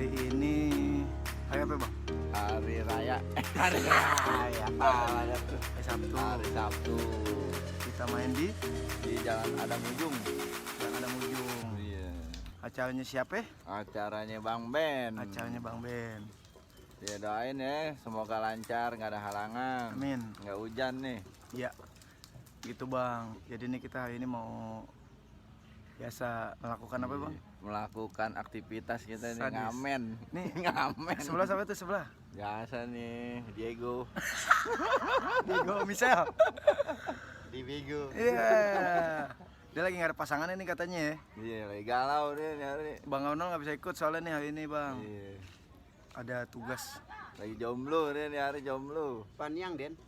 hari ini hari apa bang? Hari raya. Hari raya. Hari Sabtu. Hari Sabtu. Kita main di Jalan Adam Ujung. Jalan Adam Ujung. Iya. Acaranya siapa? Acaranya Bang Ben. Acaranya Bang Ben. Ya doain ya, semoga lancar, nggak ada halangan. Amin. Nggak hujan nih. Iya. Gitu bang. Jadi ini kita hari ini mau biasa melakukan apa bang? Melakukan aktivitas kita nih, Sadis. ngamen. Nih Ngamen. sebelah siapa tuh sebelah? Biasa nih, Diego. Diego Michel. Di Bigo. Iya. Dia lagi nggak ada pasangan ini katanya ya. Iya, lagi galau deh nih hari. Bang Onol nggak bisa ikut soalnya nih hari ini bang. Iya. Ada tugas. Lagi jomblo deh nih hari jomblo. Panyang Den.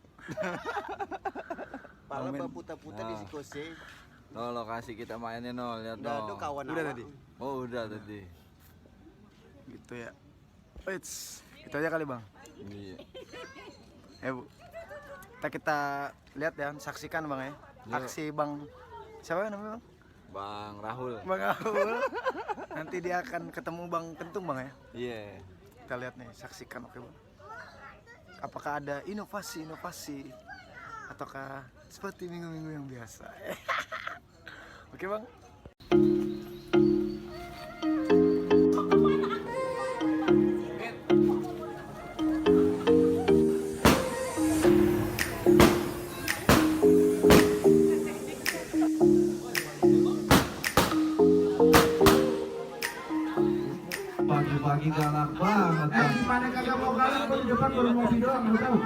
Pala Amin. puta-puta di sikose. No, lokasi kita mainnya nol, lihat Udah no. tuh kawan Udah awak. tadi? Oh udah tadi. Gitu ya. Eits, itu aja kali bang. Iya. Bu. Kita lihat ya, saksikan bang ya. Yuk. Aksi bang siapa namanya bang? Bang Rahul. Bang Aul. Nanti dia akan ketemu bang Kentung bang ya. Iya. Kita lihat nih, saksikan oke bang. Apakah ada inovasi ataukah seperti minggu-minggu yang biasa? Oke bang. Pagi-pagi galak banget bang. Gimana kagak mau galak, baru depan baru ngopi doang, lu tahu?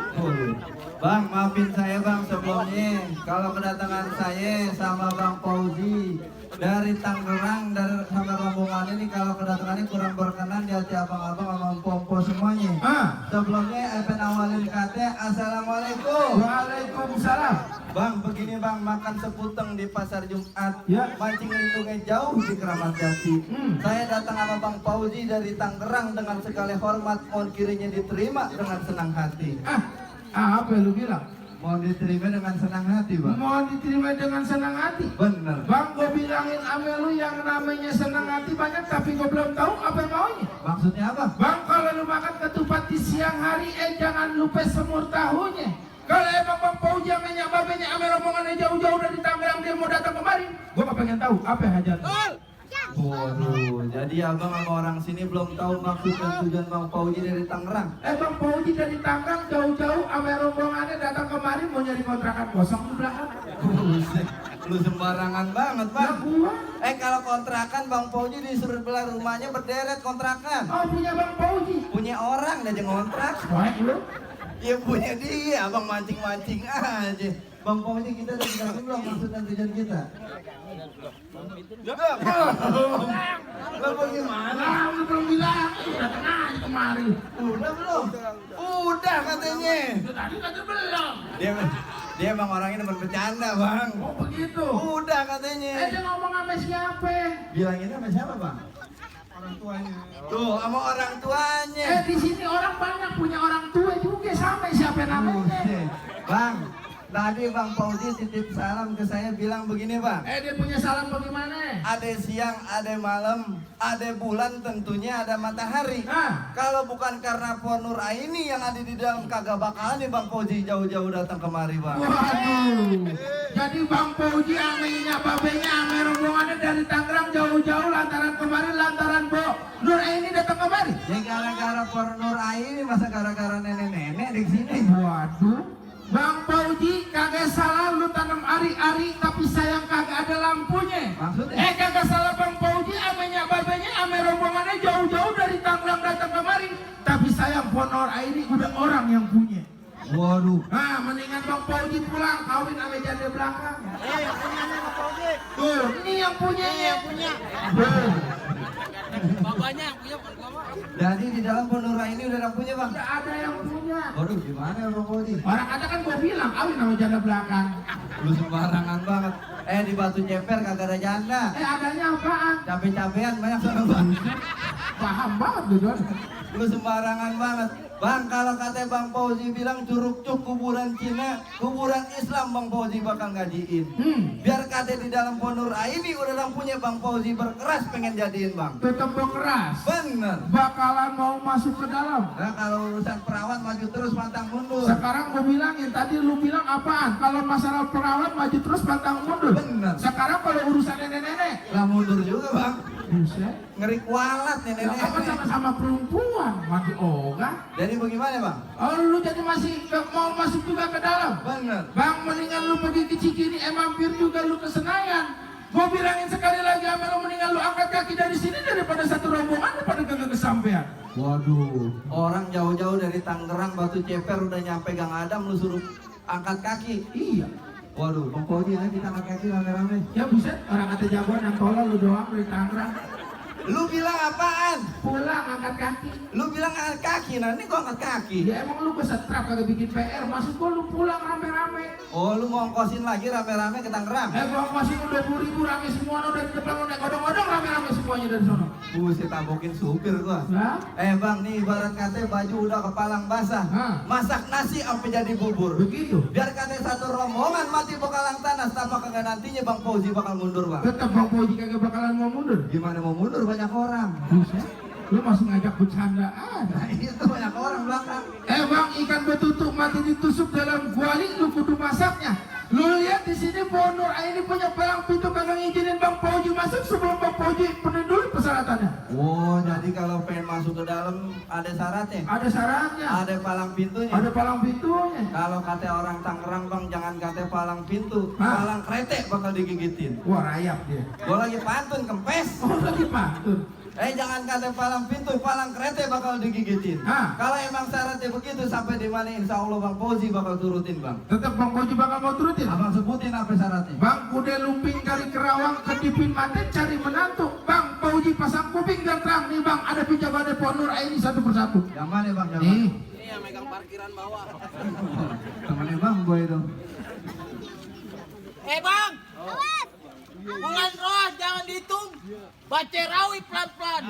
Bang, maafin saya bang sebelumnya. Kalau kedatangan saya sama Bang Fauzi dari Tangerang sama rombongan ini, kalau kedatangannya kurang berkenan di hati abang-abang sama pompo semuanya. Sebelumnya Evan awalin kata Assalamualaikum. Waalaikumsalam. Bang, begini bang, makan seputeng di pasar Jumat, Ya. mancing lindungnya jauh di Keramat Jati. Saya datang sama Bang Fauzi dari Tangerang dengan segala hormat, mohon kirinya diterima dengan senang hati. Apa lu bilang? Mohon diterima dengan senang hati bang. Mohon diterima dengan senang hati. Bener. Bang, gue bilangin ame lu yang namanya senang hati banyak, tapi gue belum tahu apa maunya. Maksudnya apa? Bang, kalau lu makan ketupat di siang hari, jangan lupa semur tahunya. Kalau emang Bang Fauzi amenya babenya ame rombongannya jauh-jauh dari Tangerang, dia mau datang kemari, gue mah pengen tahu apa hajatnya. Waduh, jadi abang sama orang sini belum tahu maksud dan tujuan Bang Fauzi dari Tangerang. Bang Fauzi dari Tangerang jauh-jauh ame rombongannya datang kemari mau nyari kontrakan kosong di belakang. Buset, lu sembarangan banget bang. Lah gua, Kalau kontrakan Bang Fauzi disuruh belah rumahnya berderet kontrakan. oh punya Bang Fauzi. Punya orang aja ngontrak. Wah, lu? Ya punya dia, abang mancing-mancing aja. Bang Fauzi, kita udah jelasin belum maksud dan tujuan kita? Belum gimana? Lah, lu belum bilang, udah tenang kemari. Udah belum? Udah katanya. Tadi kata belum. Dia emang orangnya demen bercanda bang. Oh begitu. Udah katanya. Dia ngomong sama siapa? Bilangin sama siapa bang? Orang tuanya. Tuh, sama orang tuanya. Di sini orang banyak punya orang tua juga, sampai siapa namanya? Buset. Bang, tadi Bang Fauzi titip salam ke saya bilang begini bang. Dia punya salam bagaimana? Ada siang, ada malam, ada bulan, tentunya ada matahari. Kalau bukan karena Puan Nur Aini yang ada di dalam, kagak bakalan nih Bang Fauzi jauh-jauh datang kemari bang. Waduh. Jadi Bang Fauzi amenya babenya ame rombongannya dari Tangerang jauh-jauh lantaran kemarin lantaran Nur Aini datang kemari. Ya gara-gara Puan Nur Aini, masa gara-gara nenek-nenek di sini. Waduh. Bang Fauzi kagak salah lu tanam ari-ari tapi sayang kagak ada lampunya. Maksudnya? Kagak salah Bang Fauzi amenya babenya ame rombongannya jauh-jauh dari Tangerang datang kemari. Tapi sayang Puan Nur Aini udah orang yang punya. Waduh. Mendingan Bang Fauzi pulang kawin ame janda belakang. Yang punya Bang Fauzi. Tuh, ini yang punya. Bapaknya yang punya bukan gua. Jadi di dalam Puan Nur Aini udah ada punya bang. Udah ada yang punya. Waduh, gimana Bang Fauzi? Orang kata kan gua bilang kawin sama janda belakang. Lu sembarangan banget. Di Batu Ceper kagak ada janda. Adanya apaan? Cabe-cabean banyak sana bang. Paham banget lu Don. Lu sembarangan banget. Bang, kalau kata Bang Fauzi bilang Curug Cuk kuburan Cina, kuburan Islam Bang Fauzi bakal ngajiin. Biar kata di dalam Ponur ini udah punya Bang Fauzi berkeras pengen jadiin Bang. Tetap berkeras. Bener. Bakalan mau masuk ke dalam. Nah kalau urusan perawat maju terus pantang mundur. Sekarang gue bilangin, tadi lu bilang apaan? Kalau masalah perawat maju terus pantang mundur. Bener. Sekarang kalau urusan nenek-nenek, Lah mundur juga Bang. buset. Ngeri kualat nih Ya, apa nenek. sama-sama perempuan, mati ogah. Jadi bagaimana Bang? Oh lu jadi masih mau masuk juga ke dalam? Bener. Bang, mendingan lu pergi ke Cikini, mampir juga lu ke Senayan. Gua bilangin sekali lagi, Amel, mendingan lu angkat kaki dari sini daripada satu rombongan daripada kagak kesampean. Waduh, orang jauh-jauh dari Tangerang Batu Ceper udah nyampe Gang Adam lu suruh angkat kaki. Iya. Waduh, Bang Fauzi aja kita angkat kaki rame-rame. Ya buset, orang kata jagoan yang tolol lu doang dari Tangerang. Lu bilang apaan? Pulang angkat kaki. Lu bilang angkat kaki, nah ini gua angkat kaki. Ya emang lu kesetrap kagak bikin PR, maksud gua lu pulang rame-rame. Oh, lu mau ongkosin lagi rame-rame ke Tangerang? Gua masih 20.000 rame semua udah di depan lu naik odong-odong rame-rame semuanya dari sono. Buset, tabokin supir gua. Nah, Bang, nih ibarat kata baju udah kepalang basah. Hah. Masak nasi sampai jadi bubur. begitu. Biar kata satu rombongan mati bekalang tanah, tanpa kagak nantinya Bang Fauzi bakal mundur Bang. Tetap Bang Fauzi kagak bakalan mau mundur. Gimana mau mundur, banyak orang. Buset, lu masih ngajak bercandaan. Nah itu banyak orang belakang. Bang, ikan betutuk mati ditusuk dalam kuali, lu kudu masaknya. Lu lihat di sini Ponur ini punya palang pintu kagak ngizinin Bang Fauzi masuk sebelum Bang Fauzi penuhi dulu persyaratannya. Oh, jadi kalau pengen masuk ke dalam ada syaratnya? Ada syaratnya, Ada palang pintunya? ada palang pintunya. Kalau kata orang Tangerang Bang, jangan kata palang pintu, Hah? palang kretek bakal digigitin. Wah, rayap dia. Gua lagi pantun kempes. Oh, lagi pantun. Jangan kata palang pintu, palang kretek bakal digigitin. Hah? Kalau emang syaratnya begitu sampai di mana insya Allah Bang Fauzi bakal turutin Bang. Tetap Bang Fauzi bakal mau turutin. Abang sebutin apa syaratnya? Bang, kuda lumping kari kerawang kedipin mate cari menantu. Bang Fauzi pasang kuping dan terang nih Bang, ada penjagaan Ponur ini satu persatu. Yang mana Bang? Yang Nih, Ini yang megang parkiran bawah. temannya Bang gue itu. Bang! Bulan roh jangan dihitung. Baca rawi pelan-pelan.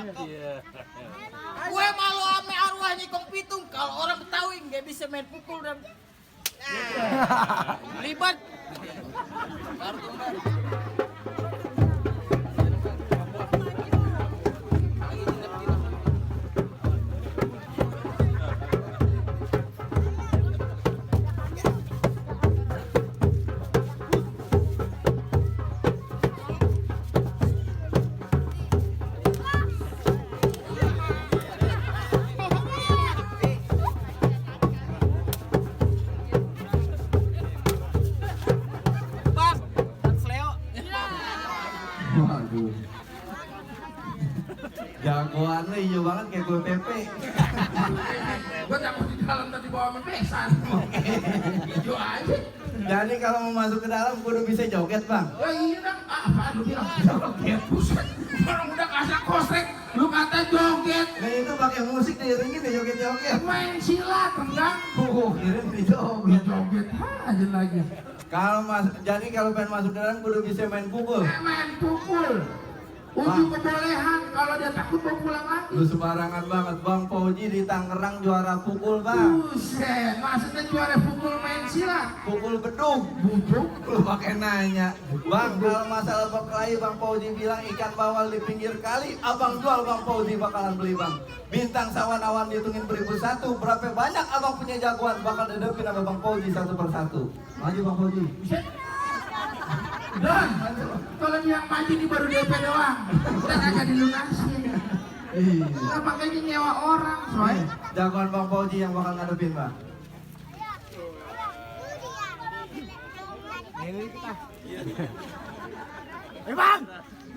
Gue malu ame arwah nyikong pitung. Kalau orang Betawi nggak bisa main pukul dan libat. Baru tumben. Bang, Sleo. Waduh. Jagoan lu hijau banget kayak gue pepe. gua takut di dalam tadi bawa memesan. Hijau aja. Jadi kalau mau masuk ke dalam kudu bisa joget Bang. Oh iya dong, apaan lu bilang? Joget, buset. Orang udah kasar kosrek, lu kata joget. Nah itu pakai musik diiringin deh joget-joget. Main silat, tendang. Kirim di Lu joget. joget aja lagi. Jadi kalau pengen masuk ke dalam kudu bisa main pukul. Main pukul. Uji kebolehan, kalau dia takut mau pulang lagi. Lu sembarangan banget Bang Fauzi di Tangerang juara pukul Bang. Buset, maksudnya juara pukul main silat. Pukul beduk. Buduk. Lu pakai nanya. Bang, kalau masalah berkelahi Bang Fauzi bilang ikan bawal di pinggir kali, abang jual Bang Fauzi bakalan beli Bang. Bintang sawan-awan dihitungin 1001, berapa banyak abang punya jagoan bakal didepin sama Bang Fauzi satu persatu. Maju Bang Fauzi. Dan kalau dia maju di baru DP doang, udah kagak dilunasin. Nggak makanya nyewa orang, soalnya. Jagoan Bang Fauzi yang bakal ngadepin Bang. Bang,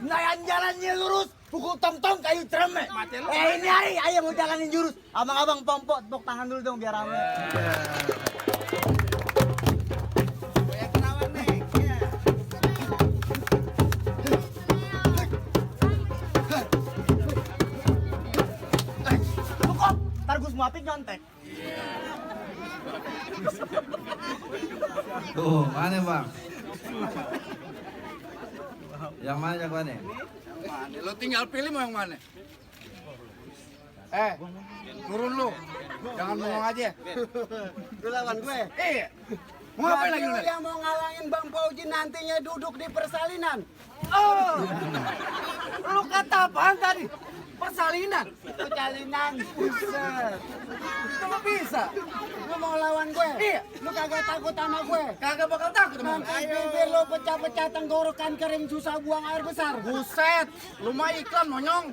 layan jalannya lurus, pukul tong-tong kayu cereme. Ini hari ayah mau jalanin jurus. Abang-abang pompok, tepuk tangan dulu dong biar rame. Cukup, ntar gue semua apik nyontek. Tuh, mana Bang? Yang mana jagoannya? Lo tinggal pilih mau yang mana? Turun lu. Jangan bengong aja. Lu lawan gue. Iya. Mau ngapain lagi lu? Lu yang mau ngalangin Bang Fauji nantinya duduk di persalinan. Oh. Lu kata apaan tadi? Persalinan. Persalinan. Buset. Itu bisa. Lu mau lawan gue? Iya. Lu kagak takut sama gue? Kagak bakal takut sama Nanti bibir lu pecah-pecah tenggorokan kering susah buang air besar. Buset. Lu mah iklan monyong.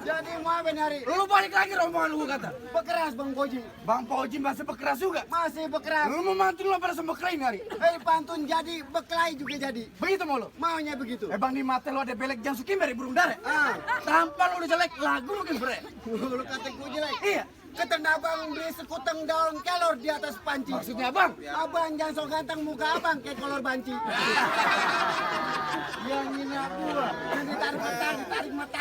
Jadi mau apa nyari? Lu balik lagi rombongan lu kata. Bekeras Bang Fauji. Bang Fauji masih bekeras juga. Masih bekeras. Lu mau mantun lu pada sembekrai hari. Pantun jadi, beklai juga jadi. Begitu mau lu. Maunya begitu. Bang di mata lu ada belek jang sukim dari burung dare. Tampang lu udah jelek, lagu lu kan bre. Lu kata gue jelek. Iya. Ketenda abang beli sekuteng daun kelor di atas panci. Maksudnya abang? Abang jangan sok ganteng muka abang kayak kolor banci. Yang ini aku, yang ditarik mata.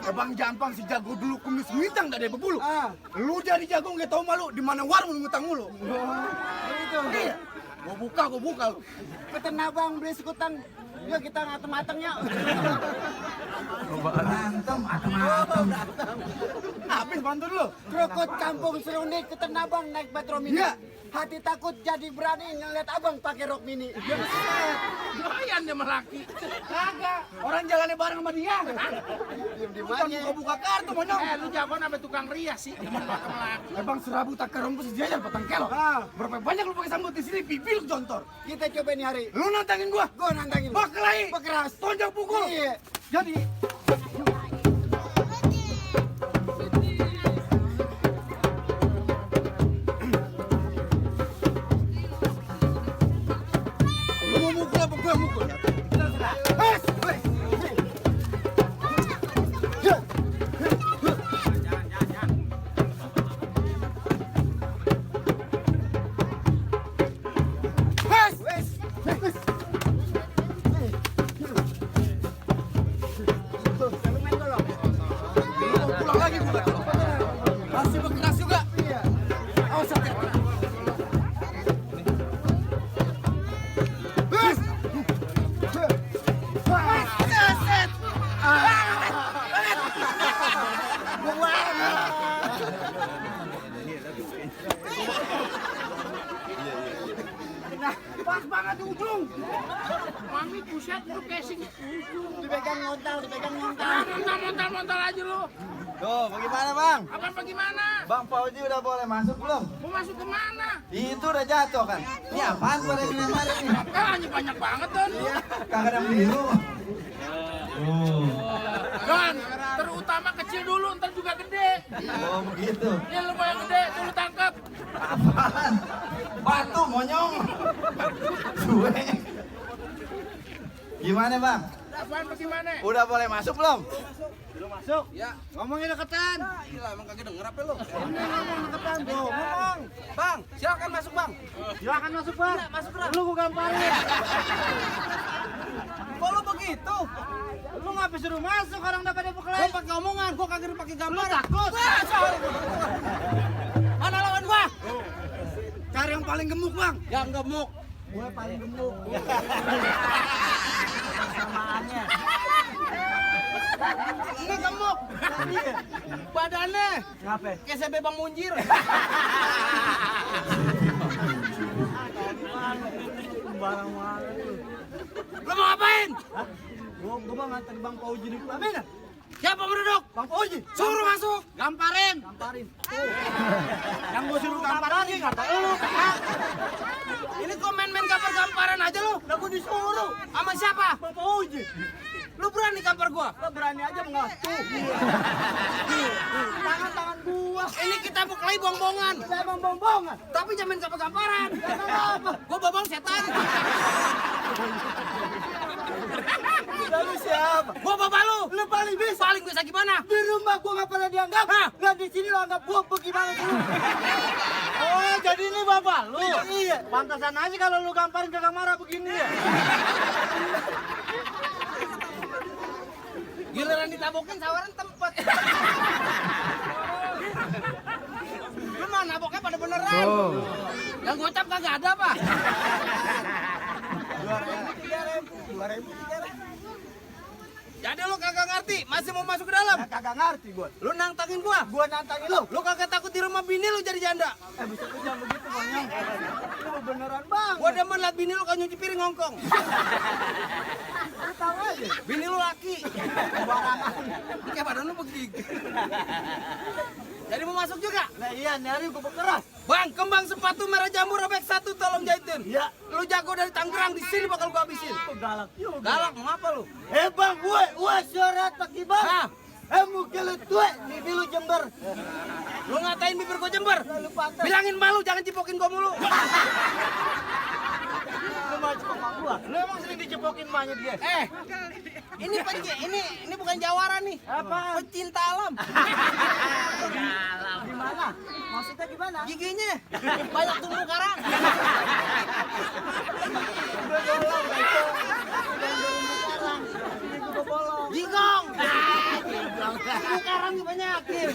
Abang Jampang si jago dulu kumis ngitang gak ada bebulu. Lu jadi jago nggak tahu malu di mana warung ngutang mulu. Begitu. Iya. Gua buka lu. Ketenda abang beli sekuteng. Ya kita ngatem-ngatemnya. Berantem atem-atem. Habis bantu lu. Krokot kampung serunding ketenda abang naik metro mini. Iya. Hati takut jadi berani ngeliat abang pakai rok mini. Doyan dia melaki. Kagak. Orang jalannya bareng sama dia. Diam di Bukan buka kartu monyong. Lu jagoan apa tukang rias sih? Bang serabu tak kerompos sejajar patang kelo. Berapa banyak lu pakai sambut di sini pipi lu jontor. Kita coba nih hari. Lu nantangin gua. Gua nantangin. Baklai. Bekeras. Tonjok pukul. Iya. Jadi lu mau mukul apa gua mukul? Wes, wes. Wes, wes. Wes. Lu mau pulang lagi gua kata lu. Masih bekeras juga. Iya. Awas hati. Wes. Set. Pas banget di ujung. Mami buset lu casing. Dipegang ngontal. Montal aja lu. Tuh, bagaimana bang? Apa bagaimana? Bang Fauji udah boleh masuk belum? Mau masuk ke mana? Itu udah jatuh kan? Ini apaan pada ini kemarin nih? Hanya banyak banget Don. Kagak ada biru. Don, terutama kecil dulu, ntar juga gede. Oh begitu. Ya lu mau yang gede, dulu tangkap. Apaan? Batu monyong. Gue. Gimana bang? Apaan bagaimana? Udah boleh masuk belum? Ngomongin deketan. Gila emang kagak denger apa lu? Ngomong deketan bro. Ngomong. Bang, silakan masuk bang. Silakan masuk bang. Masuk bang. Lu gua gamparin. Kok lu begitu? Lu ngapa suruh masuk orang udah pada bekelai? Gua pakai omongan, gua kagak pakai gambar. Lu takut? Mana lawan gua? Cari yang paling gemuk, Bang. Yang gemuk. Gue paling gemuk. Samaannya. Ini gemuk. Badannya Ngapain? kayak sampai Bang Munjir. Barang mana tuh? Lu mau ngapain? Gue mau nganter Bang Fauji di pelaminan. Siapa berduduk? Bang Fauji. Suruh masuk. Gamparin. Gamparin. Yang gua suruh gampar lagi kata lu. Ini kok main-main gampar-gamparan aja lu. Lah gue disuruh. Sama siapa? Bang Fauji. Lu berani gampar gua? Lo berani aja enggak? Tuh. Tangan gua. Ini kita buklai bongbongan. Saya emang bongbongan. Tapi jangan gampar-gamparan. Kenapa? Gua bobong setan. Lalu siapa? Gua bapak lu. Lu paling bisa. Paling bisa gimana? Di rumah gua nggak pernah dianggap. Lah di sini lo anggap gua bagaimana dulu? Oh, jadi ini bapak lu? Iya. Pantasan aja kalau lu gamparin kagak marah begini ya. Giliran ditabokin sawaran tempat. Lu mah naboknya pada beneran. Yang gocap kagak ada, Pak. 2.000, 3.000. Jadi lu kagak ngerti, masih mau masuk ke dalam? Kagak ngerti gua. Lu nantangin gua? Gua nantangin lu. Lu kagak takut di rumah bini lu jadi janda? Bisa lu jangan begitu Bang Yang. Lu beneran Bang. Gua demen liat bini lu kan nyuci piring ngongkong. Lu tahu aja. Bini lu laki. Barangan. Ini kayak badan lu begini. Jadi mau masuk juga? Nah iya, nyari gua berkeras. Bang, kembang sepatu merah jamur robek 1 tolong jahitin. Iya. Lu jago dari Tangerang, di sini bakal gua habisin. Galak juga. Galak, mau apa lu? Bang, gue suara taki bang. Hah? Mungkin lu tua, bibi lu Jember. Lu ngatain bibir gua Jember? Lu pantas. Bilangin malu, jangan cipokin gua mulu. Lu mau cepok mak gua. Lu emang sering dicepokin mahnya dia. Ini bukan jawara nih. Apa? Pecinta alam. Gimana? Maksudnya gimana? Giginya banyak tumbuh karang. Jingkong. Tumbuh karang dibanyakin.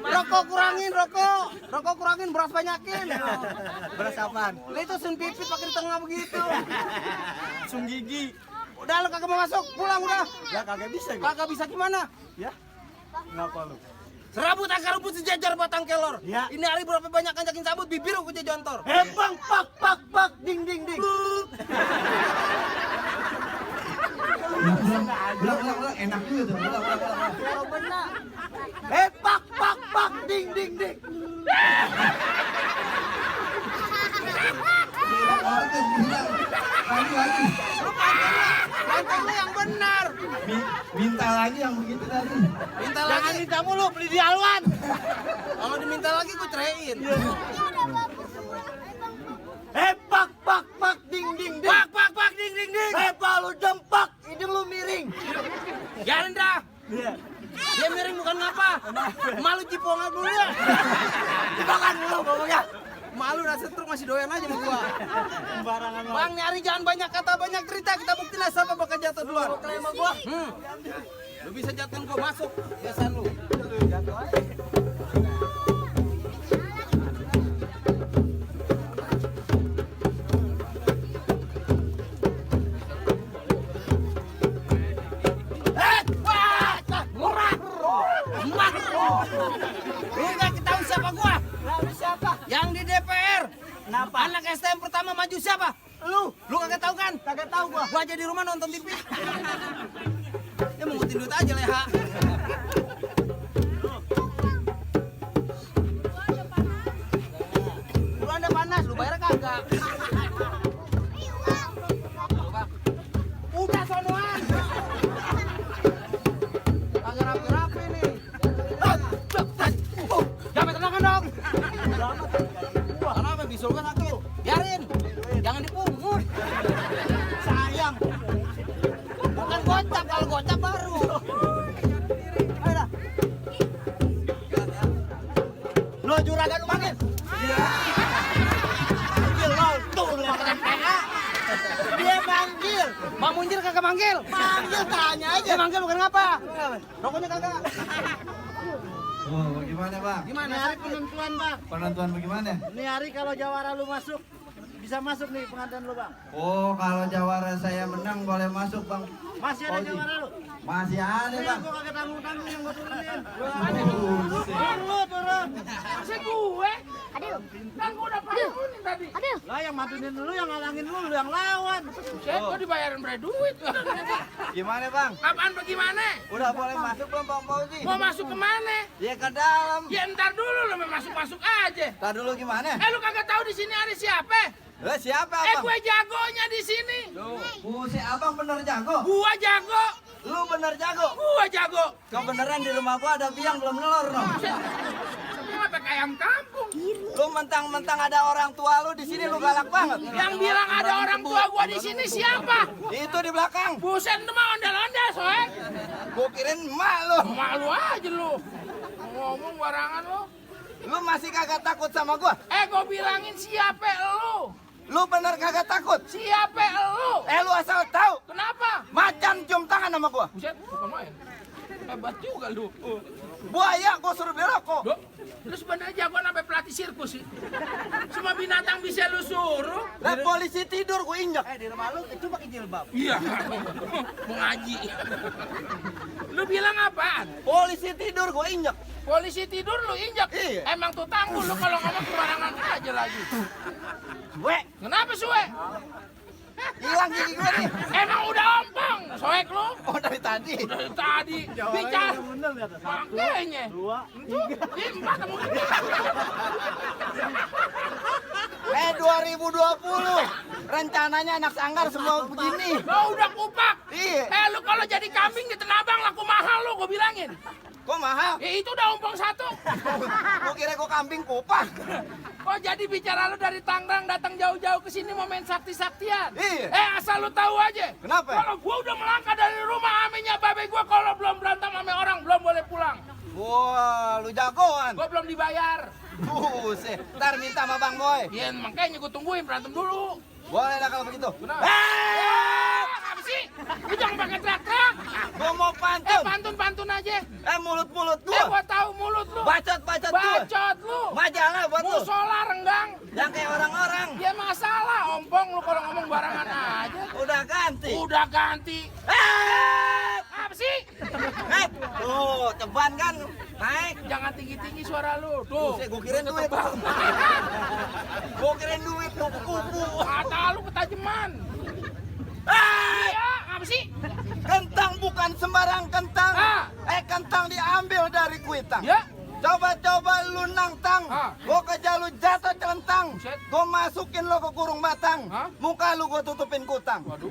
Rokok kurangin, beras banyakin. Beras apaan? Lu itu sun pipit pakai di tengah begitu. Sung gigi. Udah lu kagak mau masuk, pulang udah. Ya kagak bisa gua. Kagak bisa gimana? Ya. Ngapa lu? Serabut akar rumput sejajar batang kelor. Ya. Ini hari berapa banyak kanjakin sabut bibir aku jadi jontor. Bang, pak, ding. Ulang, enak juga tuh. Ulang. Kalau benar. Pak, ding. Lagi. Lantang lu yang benar. Minta lagi yang begitu tadi. Minta Jangan lagi. minta mulu, beli di Alwan. Kalau diminta lagi gue ceraiin. Pak, ding. Pak, ding. Pak, lu dempak, hidung lu miring. Jangan dah. Iya. Dia miring bukan ngapa. Malu cipongan dulu ya. Cipokan dulu ngomongnya. Malu rasa truk masih doyan aja sama gua. Sembarangan lu. Bang, nyari jangan banyak kata, banyak cerita. Kita buktiin lah siapa bakal jatuh duluan. Klaim sama gua. Lu bisa jatuhin gua masuk. Biasaan lu. Jatuh aja. Lu gak ketahui siapa gua? Lalu siapa? Yang di DPR. Kenapa? Anak STM pertama maju siapa? Lu kagak tahu kan? Kagak tahu gua. Gua aja di rumah nonton TV. Dia mengutin duit aja leha. Lu anda panas, lu bayar kagak? Udah sonoan. Kagak rapi-rapi nih. Jangan tenangkan dong. Kenapa bisul kan satu? Biarin. Jangan dipungut. Sayang. Bukan gocap, kalau gocap baru. Ayo dah. Lo juragan lu manggil. Manggil lo tuh lu makan PA. Dia manggil. Bang Munjir kagak manggil. Manggil tanya aja. Dia manggil bukan ngapa? Rokoknya kagak. Oh, bagaimana bang? Gimana? Ini hari penentuan bang. Penentuan bagaimana? Ini hari kalau Jawara lu masuk, bisa masuk nih pengantin lu bang. Oh, kalau Jawara saya menang boleh masuk bang. Masih ada Fauzi. Jawara lu? Masih ada Ini bang. gua kagak tanggung yang gua turunin. Buset. Turun. Masa gue? Kan gue udah parunin tadi. Lah yang matunin lu, yang ngalangin lu yang lawan. Saya gue dibayarin ber duit. Gimana bang? Apaan bagaimana? Udah boleh masuk belum bang Fauzi? Mau masuk kemana? Ya ke dalam. Ya ntar dulu lo masuk aja. Ntar dulu gimana? Lu kagak tahu di sini ada siapa? Siapa abang? Gue jagonya di sini. Buset, abang bener jago. Gua jago. Lu bener jago. Gua jago. Kebeneran di rumah gua ada biang belum nelor no. Semua pakai ayam kampung. Lu mentang-mentang ada orang tua lu di sini lu galak banget. Yang bilang ada orang tua gua di sini siapa? Itu di belakang. Buset itu mah ondel-ondel, soek. Gua kirain emak lu. Malu aja lu. Ngomong barangan lu. Lu masih kagak takut sama gua? Gua bilangin siapa lu? Lu bener kagak takut? Siapa lu? Lu asal tahu. Kenapa? Macan cium tangan sama gua. Buset, bukan main. Hebat juga lu. Buaya gua suruh beli rokok. Lu sebenarnya jagoan sampai pelatih sirkus sih. Cuma binatang bisa lu suruh? Lah polisi tidur gue injak. Di rumah lu itu pakai jilbab. Iya, mau ngaji. Lu bilang apaan? Polisi tidur gue injak. Polisi tidur lu injak? Iya. Emang tuh tanggul lu kalau ngomong sembarangan aja lagi. Gue Kenapa suwe? hilang gigi gue nih. Emang udah ompong, soek lu? Oh dari tadi. Dari tadi bicara. Bener lihat. Makanya. 2, Itu, 4 kamu. 2020 rencananya anak sanggar semua begini. Lo udah kupak. Iya. Lu kalau jadi kambing di Tanah Abang laku mahal lu, gue bilangin. Kok mahal? Ya itu udah ompong 1. Gue kira gue kambing kupang. Kok jadi bicara lu dari Tangerang datang jauh-jauh ke sini mau main sakti-saktian? Iya. Asal lu tahu aja. Kenapa? Kalau gua udah melangkah dari rumah amenya babe gua kalau belum berantem sama orang belum boleh pulang. Wah, lu jagoan. Gua belum dibayar. Buset, ntar minta sama Bang Boy. Ya makanya gua tungguin berantem dulu. Boleh lah kalau begitu. Kenapa? Apa sih? Lu jangan pakai teriak-teriak. Gue mau pantun. Pantun aja. Mulut-mulut gue. Gua tahu mulut lu. Bacot-bacot gue. Bacot lu. Majalah buat lu. Musola renggang. Yang kayak orang-orang. Ya masalah, ompong lu kalau ngomong barangan aja. Udah ganti. Udah ganti. Apa sih? Tuh, ceban kan. Naik. Jangan tinggi-tinggi suara lu. Tuh. Gue kirain duit. Gue kirain duit kupu-kupu. Mata lu ketajaman. Iya, apa sih? Kentang bukan sembarang kentang. Ah. Kentang diambil dari kuitang. Ya. Coba-coba lu nangtang. Ah. Gue kejar lu jatuh celentang. Buset. Gue masukin lo ke kurung batang. Hah? Muka lu gue tutupin kutang. Waduh.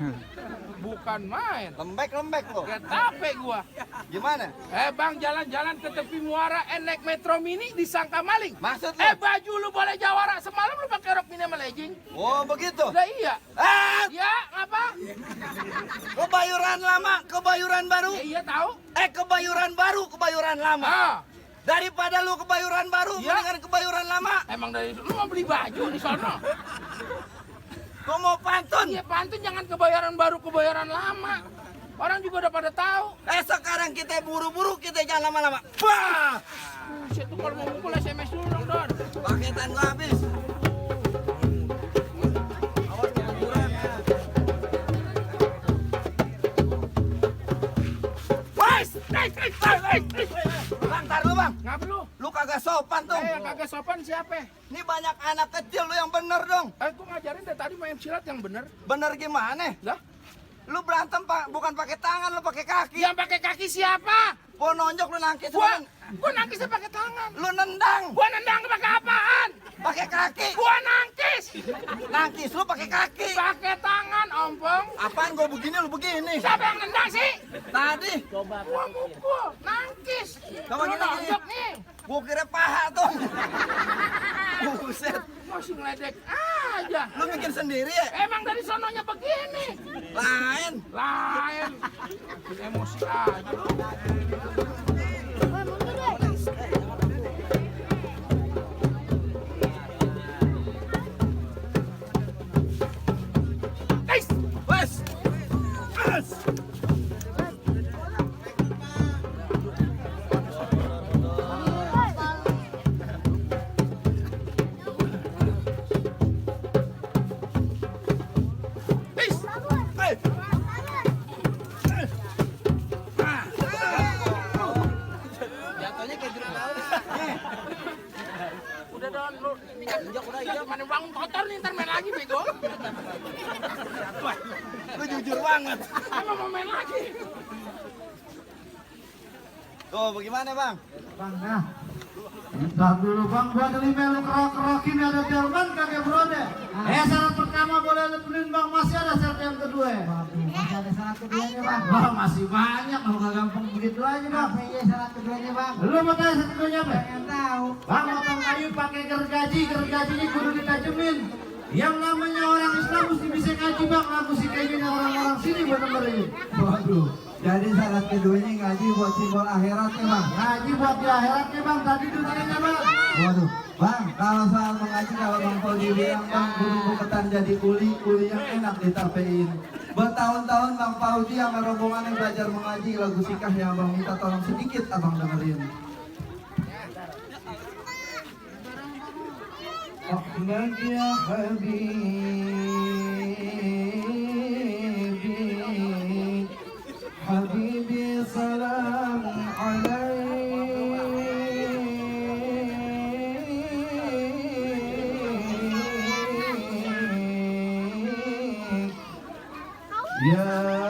Bukan main. Lembek-lembek lo. Ketape gua. Gimana? Bang, jalan-jalan ke tepi muara naik metro mini disangka maling. Maksud lu? Baju lu boleh jawara. Semalam lu pakai rok mini sama legging. Oh begitu. Lah iya. Ya, ngapa? Kebayuran lama, kebayuran baru. Ya iya tahu. Kebayuran baru, kebayuran lama. Ah, Daripada lu kebayuran baru, Ya. mendingan kebayuran lama. emang dari lu mau beli baju di sana. Gua mau pantun. Iya pantun jangan kebayaran baru kebayaran lama. Orang juga udah pada tahu. Sekarang kita buru-buru, kita jangan lama-lama. Bah! Buset tuh kalau mau ngumpul SMS dulu dong, Don. Paketan gua habis. Bang, tar lu bang. Ngapa lu? Lu kagak sopan tuh. Yang kagak sopan siapa? Ini banyak anak kecil lu yang bener dong. Gua ngajarin dari tadi main silat yang bener. Bener gimana? Lah, Lu berantem pak, bukan pakai tangan, lu pakai kaki. yang pakai kaki siapa? Gua nonjok lu nangkis. Gua nangkisnya pakai tangan. Lu nendang. Gua nendang pakai apaan? Pakai kaki. Gua nangkis. Nangkis lu pakai kaki. Pakai tangan, ompong. Apaan gua begini lu begini? Siapa yang nendang sih? Tadi Gua mukul, nangkis. Coba Lu gini, nonjok nih. gua kira paha tuh. Buset. Masih ngeledek aja. Lu bikin sendiri ya? Emang dari sononya begini. Lain. Lain. Emosi aja. Guys, bos. Bos. Jatuhnya kayak grup laut. Udah Don, lu injak udah injak. Mana bangun kotor nih, ntar main lagi bego. Lu jujur banget. Emang mau main lagi. Tuh, bagaimana bang? Bang, nah. Bentar dulu bang, buat lima lu kerok-kerokin ada Jerman kagak bro deh. Syarat pertama boleh leperin bang, masih ada syarat yang kedua ya? Masih ada syarat keduanya bang. Bang, masih banyak, kalau gak gampang begitu aja bang. Iya syarat keduanya bang. Lu mau tanya syarat keduanya apa? Pengen tahu. Bang, motong kayu pakai gergajinya kudu ditajemin. Yang namanya orang Islam mesti bisa ngaji bang, aku sih kayaknya orang-orang sini buat dengerin. Waduh. Jadi syarat keduanya ngaji buat simbol akhiratnya bang. Ngaji buat di akhiratnya bang, tadi dunianya bang. Waduh, bang, kalau soal mengaji kalau bang Fauzi bilang bang, buku-bukutan jadi kuli yang enak ditapein. Bertahun-tahun bang Fauzi sama rombongan yang belajar mengaji lagu sikah yang abang minta tolong sedikit abang dengerin. أحمد يا حبيبي حبيبي سلام عليك يا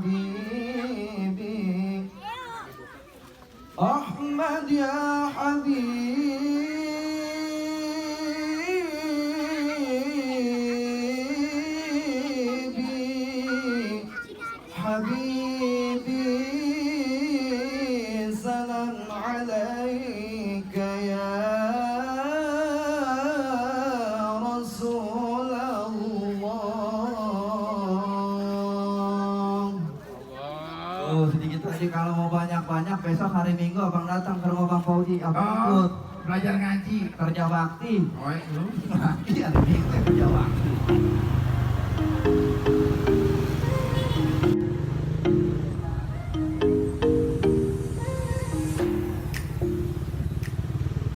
حبيبي أحمد يا حبيبي حبيبي سلام عليك يا رسول الله. Oh, sedikit lagi kalau mau banyak-banyak besok hari Minggu abang datang ke rumah Bang Fauzi, abang ikut belajar ngaji. kerja bakti. Oh, lu. Bakti hari Minggu kerja bakti.